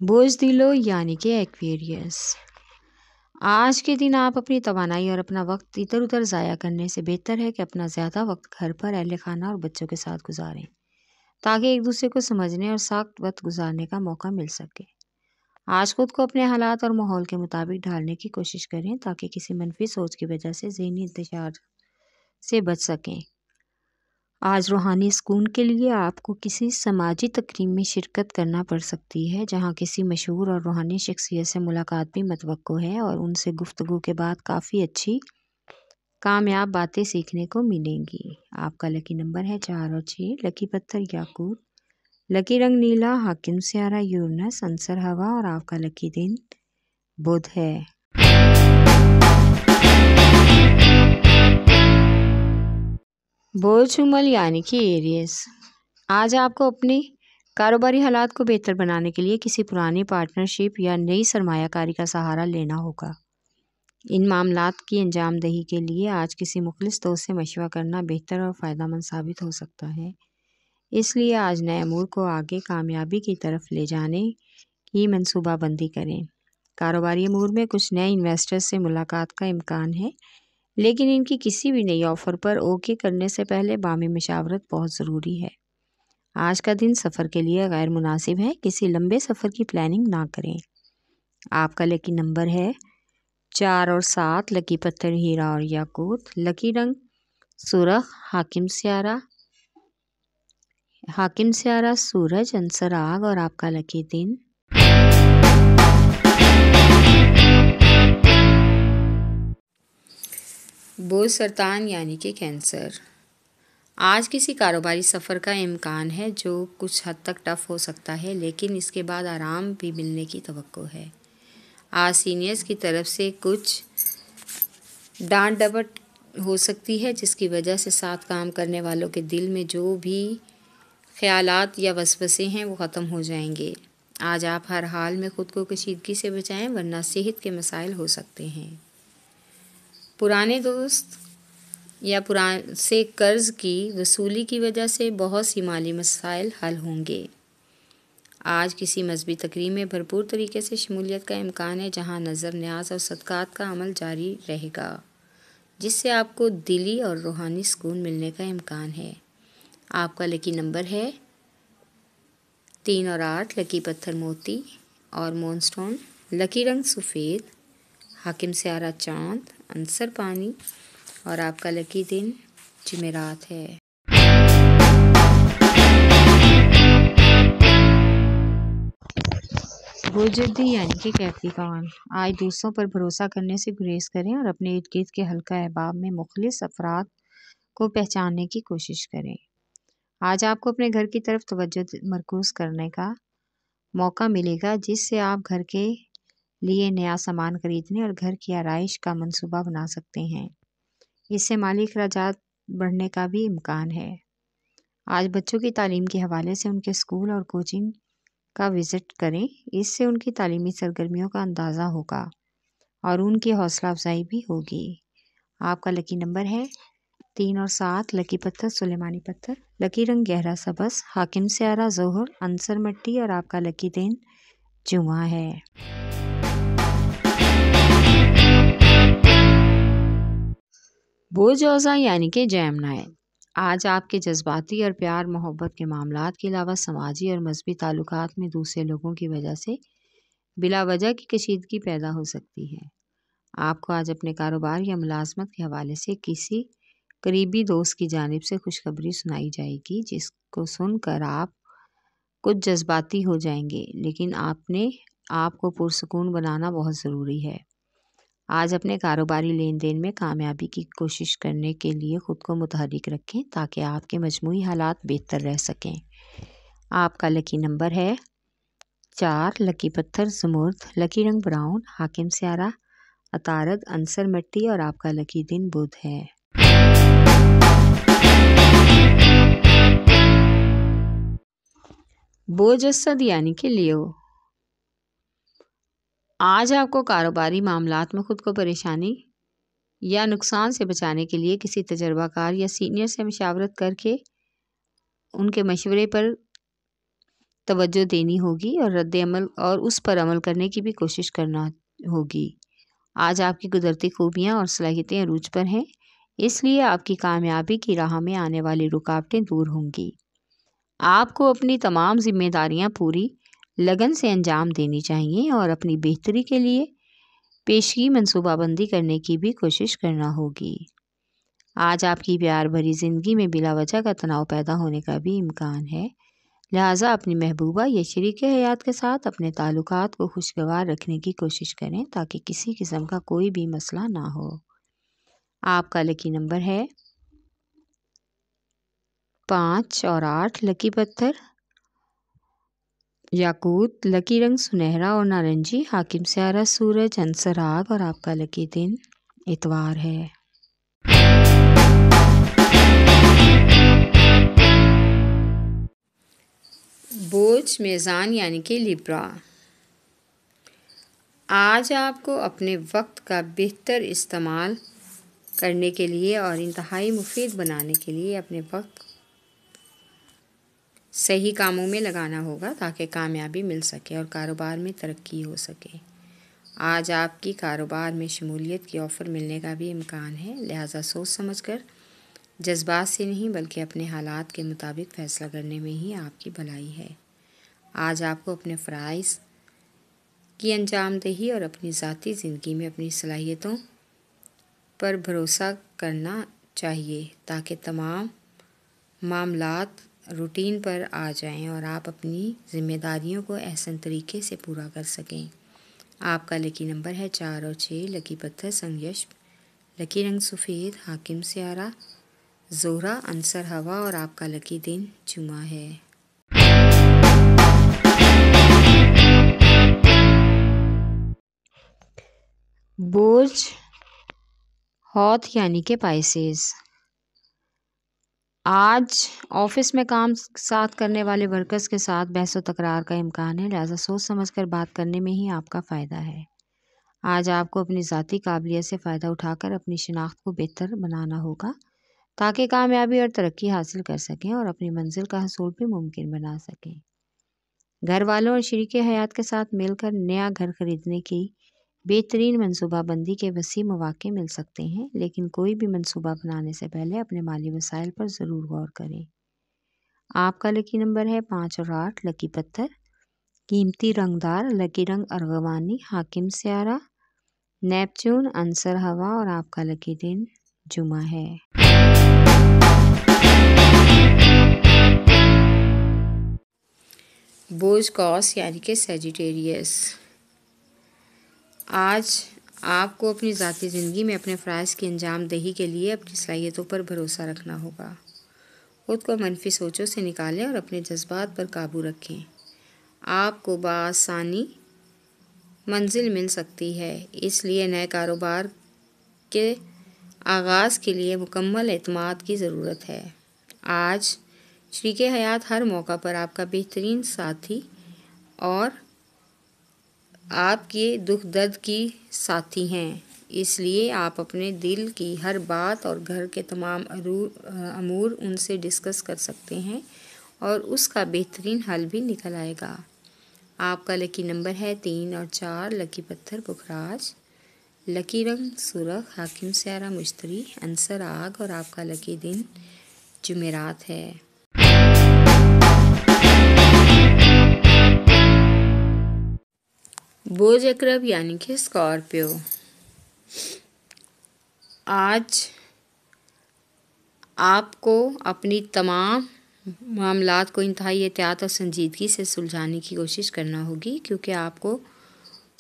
بوزدلو یعنی کہ ایکویریس۔ آج کے دن آپ اپنی توانائی اور اپنا وقت ادھر ادھر ضائع کرنے سے بہتر ہے کہ اپنا زیادہ وقت گھر پر اہل خانہ اور بچوں کے ساتھ گزاریں تاکہ ایک دوسرے کو سمجھنے اور ساتھ وقت گزارنے کا موقع مل سکے۔ آج خود کو اپنے حالات اور ماحول کے مطابق ڈھالنے کی کوشش کریں تاکہ کسی منفی سوچ کی وجہ سے ذہنی انتشار سے بچ سکیں۔ آج روحانی سکون کے لیے آپ کو کسی سماجی تقریب میں شرکت کرنا پڑ سکتی ہے جہاں کسی مشہور اور روحانی شخصیت سے ملاقات بھی متوقع ہے اور ان سے گفتگو کے بعد کافی اچھی کامیاب باتیں سیکھنے کو ملیں گی۔ آپ کا لکی نمبر ہے 4 اور 6، لکی پتھر یاقوت، لکی رنگ نیلا، حاکم سیارہ یورینس، عنصر ہوا اور آپ کا لکی دن بدھ ہے۔ بوجھ حمل یعنی کہ ایریس۔ آج آپ کو اپنے کاروباری حالات کو بہتر بنانے کے لیے کسی پرانی پارٹنرشپ یا نئی سرمایہ کاری کا سہارا لینا ہوگا۔ ان معاملات کی انجام دہی کے لیے آج کسی مخلص دوست سے مشورہ کرنا بہتر اور فائدہ مند ثابت ہو سکتا ہے، اس لیے آج نئے امور کو آگے کامیابی کی طرف لے جانے کی منصوبہ بندی کریں۔ کاروباری امور میں کچھ نئے انویسٹر سے ملاقات کا امکان ہے، لیکن ان کی کسی بھی نئی آفر پر اوکے کرنے سے پہلے باہمی مشاورت بہت ضروری ہے۔ آج کا دن سفر کے لیے غیر مناسب ہے، کسی لمبے سفر کی پلاننگ نہ کریں۔ آپ کا لکی نمبر ہے 4 اور 7، لکی پتھر ہیرا اور یاقوت، لکی رنگ سرخ، حاکم سیارہ سورج، عنصر آگ اور آپ کا لکی دن بوجھ سرطان یعنی کہ کینسر۔ آج کسی کاروباری سفر کا امکان ہے جو کچھ حد تک ٹف ہو سکتا ہے، لیکن اس کے بعد آرام بھی ملنے کی توقع ہے۔ آج سینئرز کی طرف سے کچھ ڈانٹ ڈپٹ ہو سکتی ہے جس کی وجہ سے ساتھ کام کرنے والوں کے دل میں جو بھی خیالات یا وسوسے ہیں وہ ختم ہو جائیں گے۔ آج آپ ہر حال میں خود کو کشیدگی سے بچائیں ورنہ صحت کے مسائل ہو سکتے ہیں۔ پرانے دوست یا سے قرض کی وصولی کی وجہ سے بہت سی مالی مسائل حل ہوں گے۔ آج کسی مذہبی تقریب میں بھرپور طریقے سے شمولیت کا امکان ہے جہاں نظر نیاز اور صدقات کا عمل جاری رہے گا، جس سے آپ کو دلی اور روحانی سکون ملنے کا امکان ہے۔ آپ کا لکی نمبر ہے 3 اور 8، لکی پتھر موتی اور مون سٹون، لکی رنگ سفید، حاکم سیارہ چاند، عنصر پانی اور آپ کا لکی دن جمعرات ہے۔ بوجھدی یعنی کہ کیپریکارن۔ آج دوسروں پر بھروسہ کرنے سے گریز کریں اور اپنے ارد گرد کے حلقہ احباب میں مخلص افراد کو پہچاننے کی کوشش کریں۔ آج آپ کو اپنے گھر کی طرف توجہ مرکوز کرنے کا موقع ملے گا جس سے آپ گھر کے لیے نیا سامان خریدنے اور گھر کی آرائش کا منصوبہ بنا سکتے ہیں۔ اس سے مالی اخراجات بڑھنے کا بھی امکان ہے۔ آج بچوں کی تعلیم کے حوالے سے ان کے اسکول اور کوچنگ کا وزٹ کریں، اس سے ان کی تعلیمی سرگرمیوں کا اندازہ ہوگا اور ان کی حوصلہ افزائی بھی ہوگی۔ آپ کا لکی نمبر ہے 3 اور 7، لکی پتھر سلیمانی پتھر، لکی رنگ گہرا سبز، حاکم سیارہ ظہر، عنصر مٹی اور آپ کا لکی دن جمعہ ہے۔ بوجھ اوزا یعنی کہ جیمنائی۔ آج آپ کے جذباتی اور پیار محبت کے معاملات کے علاوہ سماجی اور مذہبی تعلقات میں دوسرے لوگوں کی وجہ سے بلا وجہ کی کشیدگی پیدا ہو سکتی ہے۔ آپ کو آج اپنے کاروبار یا ملازمت کے حوالے سے کسی قریبی دوست کی جانب سے خوشخبری سنائی جائے گی جس کو سن کر آپ کچھ جذباتی ہو جائیں گے، لیکن آپ کو پرسکون بنانا بہت ضروری ہے۔ آج اپنے کاروباری لین دین میں کامیابی کی کوشش کرنے کے لیے خود کو متحرک رکھیں تاکہ آپ کے مجموعی حالات بہتر رہ سکیں۔ آپ کا لکی نمبر ہے 4، لکی پتھر زمرد، لکی رنگ براؤن، حاکم سیارہ عطارد، عنصر مٹی اور آپ کا لکی دن بدھ ہے۔ بوجھ اسد یعنی کہ لیو۔ آج آپ کو کاروباری معاملات میں خود کو پریشانی یا نقصان سے بچانے کے لیے کسی تجربہ کار یا سینئر سے مشاورت کر کے ان کے مشورے پر توجہ دینی ہوگی اور رد عمل اور اس پر عمل کرنے کی بھی کوشش کرنا ہوگی۔ آج آپ کی قدرتی خوبیاں اور صلاحیتیں عروج پر ہیں، اس لیے آپ کی کامیابی کی راہ میں آنے والی رکاوٹیں دور ہوں گی۔ آپ کو اپنی تمام ذمہ داریاں پوری لگن سے انجام دینی چاہیے اور اپنی بہتری کے لیے پیشگی منصوبہ بندی کرنے کی بھی کوشش کرنا ہوگی۔ آج آپ کی پیار بھری زندگی میں بلا وجہ کا تناؤ پیدا ہونے کا بھی امکان ہے، لہٰذا اپنی محبوبہ یا شریک حیات کے ساتھ اپنے تعلقات کو خوشگوار رکھنے کی کوشش کریں تاکہ کسی قسم کا کوئی بھی مسئلہ نہ ہو۔ آپ کا لکی نمبر ہے 5 اور 8۔ لکی پتھر یاقوت، لکی رنگ سنہرا اور نارنجی، حاکم سیارہ سورج، عنصر آگ اور آپ کا لکی دن اتوار ہے۔ بوجھ میزان یعنی کہ لیبرا، آج آپ کو اپنے وقت کا بہتر استعمال کرنے کے لیے اور انتہائی مفید بنانے کے لیے اپنے وقت صحیح کاموں میں لگانا ہوگا تاکہ کامیابی مل سکے اور کاروبار میں ترقی ہو سکے۔ آج آپ کی کاروبار میں شمولیت کی آفر ملنے کا بھی امکان ہے، لہٰذا سوچ سمجھ کر جذبات سے نہیں بلکہ اپنے حالات کے مطابق فیصلہ کرنے میں ہی آپ کی بھلائی ہے۔ آج آپ کو اپنے فرائض کی انجام دہی اور اپنی ذاتی زندگی میں اپنی صلاحیتوں پر بھروسہ کرنا چاہیے تاکہ تمام معاملات روٹین پر آ جائیں اور آپ اپنی ذمہ داریوں کو احسن طریقے سے پورا کر سکیں۔ آپ کا لکی نمبر ہے 4 اور 6۔ لکی پتھر سنگیشپ، لکی رنگ سفید، حاکم سیارہ زہرہ، عنصر ہوا اور آپ کا لکی دن جمعہ ہے۔ بوجھ ہوت یعنی کہ پائسیز، آج آفس میں کام ساتھ کرنے والے ورکرز کے ساتھ بحث و تکرار کا امکان ہے، لہٰذا سوچ سمجھ کر بات کرنے میں ہی آپ کا فائدہ ہے۔ آج آپ کو اپنی ذاتی قابلیت سے فائدہ اٹھا کر اپنی شناخت کو بہتر بنانا ہوگا تاکہ کامیابی اور ترقی حاصل کر سکیں اور اپنی منزل کا حصول بھی ممکن بنا سکیں۔ گھر والوں اور شریک حیات کے ساتھ مل کر نیا گھر خریدنے کی بہترین منصوبہ بندی کے وسیع مواقع مل سکتے ہیں، لیکن کوئی بھی منصوبہ بنانے سے پہلے اپنے مالی وسائل پر ضرور غور کریں۔ آپ کا لکی نمبر ہے 5 اور 8۔ لکی پتھر قیمتی رنگدار، لکی رنگ ارغوانی، حاکم سیارہ نیپچون، عنصر ہوا اور آپ کا لکی دن جمعہ ہے۔ بوجھ قوس یعنی کہ سیجیٹیریس، آج آپ کو اپنی ذاتی زندگی میں اپنے فرائض کی انجام دہی کے لیے اپنی صلاحیتوں پر بھروسہ رکھنا ہوگا۔ خود کو منفی سوچوں سے نکالیں اور اپنے جذبات پر قابو رکھیں۔ آپ کو بآسانی منزل مل سکتی ہے، اس لیے نئے کاروبار کے آغاز کے لیے مکمل اعتماد کی ضرورت ہے۔ آج شریک حیات ہر موقع پر آپ کا بہترین ساتھی اور آپ کے دکھ درد کی ساتھی ہیں، اس لیے آپ اپنے دل کی ہر بات اور گھر کے تمام امور ان سے ڈسکس کر سکتے ہیں اور اس کا بہترین حل بھی نکل آئے گا۔ آپ کا لکی نمبر ہے 3 اور 4۔ لکی پتھر پکھراج، لکی رنگ سرخ، حاکم سیارہ مشتری، عنصر آگ اور آپ کا لکی دن جمعرات ہے۔ بوجھ عقرب یعنی کہ اسکارپیو، آج آپ کو اپنی تمام معاملات کو انتہائی احتیاط اور سنجیدگی سے سلجھانے کی کوشش کرنا ہوگی کیونکہ آپ کو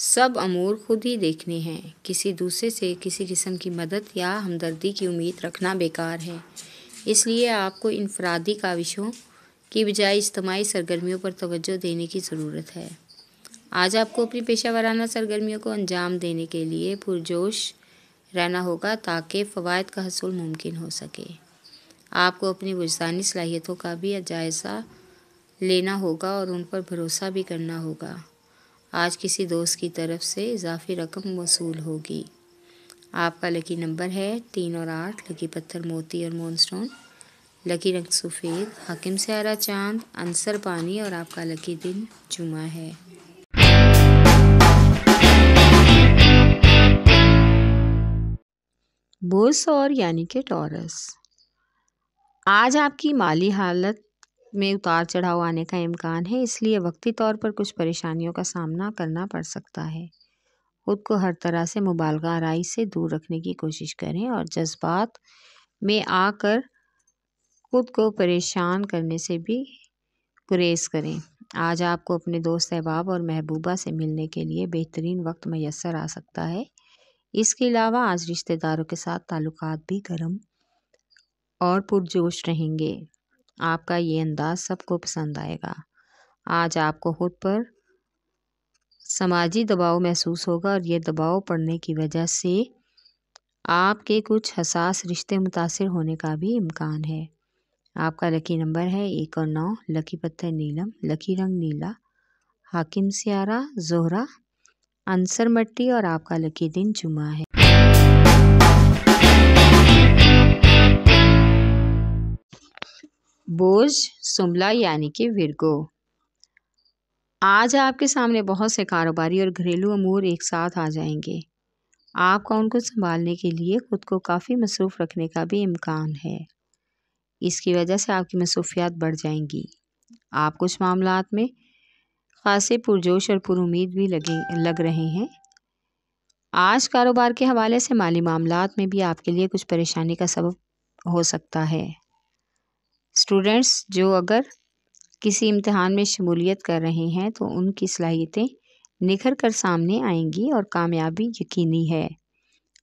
سب امور خود ہی دیکھنے ہیں۔ کسی دوسرے سے کسی قسم کی مدد یا ہمدردی کی امید رکھنا بیکار ہے، اس لیے آپ کو انفرادی کاوشوں کی بجائے اجتماعی سرگرمیوں پر توجہ دینے کی ضرورت ہے۔ آج آپ کو اپنی پیشہ ورانہ سرگرمیوں کو انجام دینے کے لیے پرجوش رہنا ہوگا تاکہ فوائد کا حصول ممکن ہو سکے۔ آپ کو اپنی وجدانی صلاحیتوں کا بھی جائزہ لینا ہوگا اور ان پر بھروسہ بھی کرنا ہوگا۔ آج کسی دوست کی طرف سے اضافی رقم موصول ہوگی۔ آپ کا لکی نمبر ہے 3 اور 8۔ لکی پتھر موتی اور مون سٹون، لکی رنگ سفید، حاکم سیارہ چاند، عنصر پانی اور آپ کا لکی دن جمعہ ہے۔ برج ثور یعنی کہ ٹورس، آج آپ کی مالی حالت میں اتار چڑھاؤ آنے کا امکان ہے، اس لیے وقتی طور پر کچھ پریشانیوں کا سامنا کرنا پڑ سکتا ہے۔ خود کو ہر طرح سے مبالغہ آرائی سے دور رکھنے کی کوشش کریں اور جذبات میں آ کر خود کو پریشان کرنے سے بھی گریز کریں۔ آج آپ کو اپنے دوست احباب اور محبوبہ سے ملنے کے لیے بہترین وقت میسر آ سکتا ہے۔ اس کے علاوہ آج رشتہ داروں کے ساتھ تعلقات بھی گرم اور پرجوش رہیں گے۔ آپ کا یہ انداز سب کو پسند آئے گا۔ آج آپ کو خود پر سماجی دباؤ محسوس ہوگا اور یہ دباؤ پڑنے کی وجہ سے آپ کے کچھ حساس رشتے متاثر ہونے کا بھی امکان ہے۔ آپ کا لکی نمبر ہے 1 اور 9، لکی پتھر نیلم، لکی رنگ نیلا، حاکم سیارہ زہرہ، عنصر مٹی اور آپ کا لکی دن جمعہ ہے۔ برج شملہ یعنی کہ ورگو، آج آپ کے سامنے بہت سے کاروباری اور گھریلو امور ایک ساتھ آ جائیں گے۔ آپ کا ان کو سنبھالنے کے لیے خود کو کافی مصروف رکھنے کا بھی امکان ہے۔ اس کی وجہ سے آپ کی مصروفیات بڑھ جائیں گی۔ آپ کچھ معاملات میں خاصے پرجوش اور پر امید بھی لگ رہے ہیں۔ آج کاروبار کے حوالے سے مالی معاملات میں بھی آپ کے لیے کچھ پریشانی کا سبب ہو سکتا ہے۔ اسٹوڈنٹس جو اگر کسی امتحان میں شمولیت کر رہے ہیں تو ان کی صلاحیتیں نکھر کر سامنے آئیں گی اور کامیابی یقینی ہے۔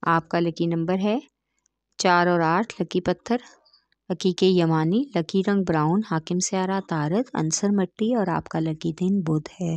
آپ کا لکی نمبر ہے 4 اور 8، لکی پتھر عقیق یمانی، لکی رنگ براؤن، حاکم سیارہ عطارد، عنصر مٹی اور آپ کا لکی دن بدھ ہے۔